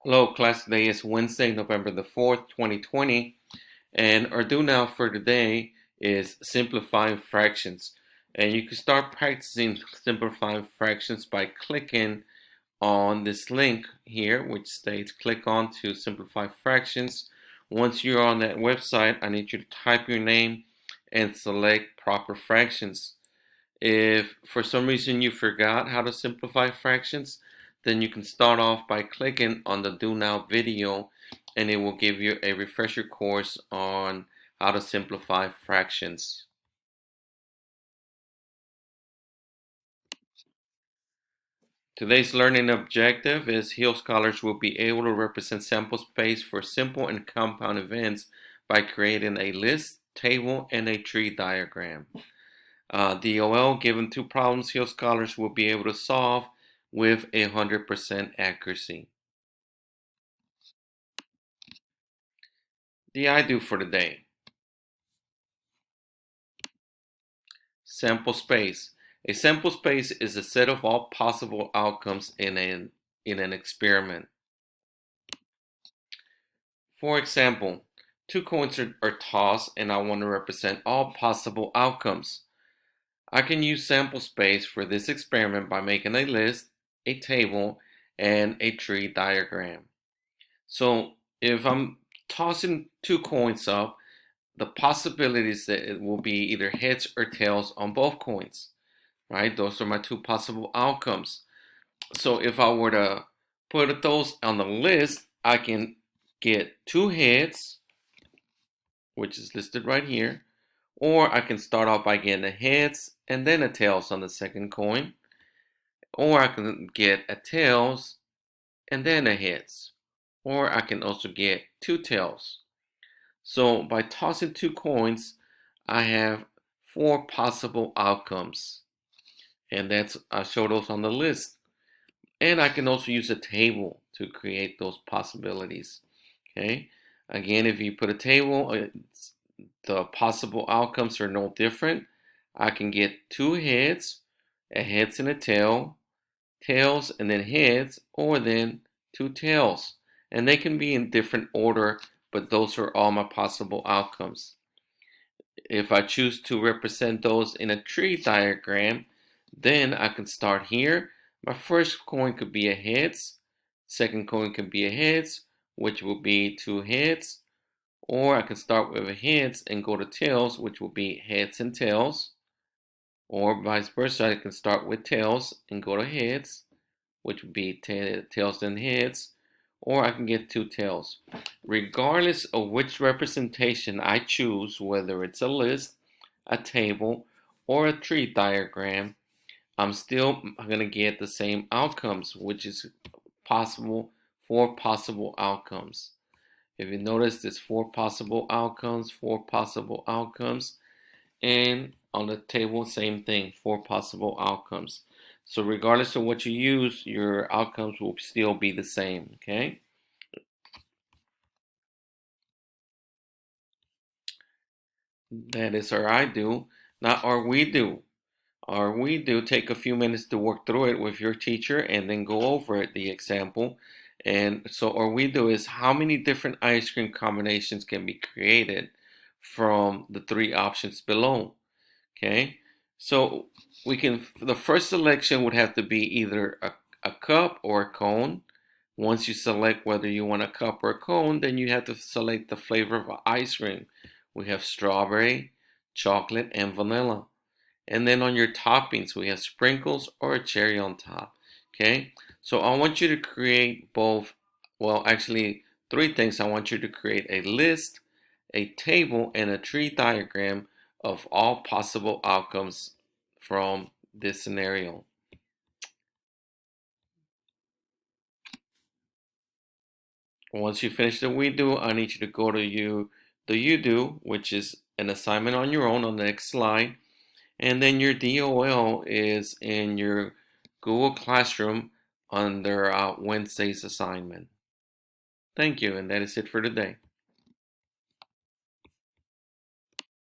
Hello, class. Today is Wednesday, November the 4th, 2020, and our do now for today is simplifying fractions. And you can start practicing simplifying fractions by clicking on this link here, which states click on to simplify fractions. Once you're on that website, I need you to type your name and select proper fractions. If for some reason you forgot how to simplify fractions, then you can start off by clicking on the Do Now video and it will give you a refresher course on how to simplify fractions. Today's learning objective is Hill scholars will be able to represent sample space for simple and compound events by creating a list, table, and a tree diagram. DOL, given two problems, Hill scholars will be able to solve with 100% accuracy. The I do for today. Sample space. A sample space is a set of all possible outcomes in an experiment. For example, two coins are tossed and I want to represent all possible outcomes. I can use sample space for this experiment by making a list, a table, and a tree diagram. So if I'm tossing two coins up, the possibilities that it will be either heads or tails on both coins, right? Those are my two possible outcomes. So if I were to put those on the list, I can get two heads, which is listed right here, or I can start off by getting a heads and then a tails on the second coin, or I can get a tails and then a heads, or I can also get two tails. So by tossing two coins, I have four possible outcomes. And I show those on the list. And I can also use a table to create those possibilities. Okay. Again, if you put a table, the possible outcomes are no different. I can get two heads, a heads and a tail, tails and then heads, or then two tails. And they can be in different order, but those are all my possible outcomes. If I choose to represent those in a tree diagram, then I can start here. My first coin could be a heads, second coin could be a heads, which will be two heads, or I can start with a heads and go to tails, which will be heads and tails, or vice versa, I can start with tails and go to heads, which would be tails and heads, or I can get two tails. Regardless of which representation I choose, whether it's a list, a table, or a tree diagram, I'm still going to get the same outcomes, which is possible, four possible outcomes. If you notice, there's four possible outcomes, and on the table, same thing, four possible outcomes. So regardless of what you use, your outcomes will still be the same, okay? That is our I do, not our we do. Our we do, take a few minutes to work through it with your teacher and then go over it, the example. And so our we do is how many different ice cream combinations can be created from the three options below. Okay, so the first selection would have to be either a cup or a cone. Once you select whether you want a cup or a cone, then you have to select the flavor of ice cream. We have strawberry, chocolate, and vanilla. And then on your toppings, we have sprinkles or a cherry on top. Okay, so I want you to create both, well, actually, three things. I want you to create a list, a table, and a tree diagram of all possible outcomes from this scenario. Once you finish the we do, I need you to go to the you do, which is an assignment on your own on the next slide. And then your DOL is in your Google Classroom under Wednesday's assignment. Thank you, and that is it for today.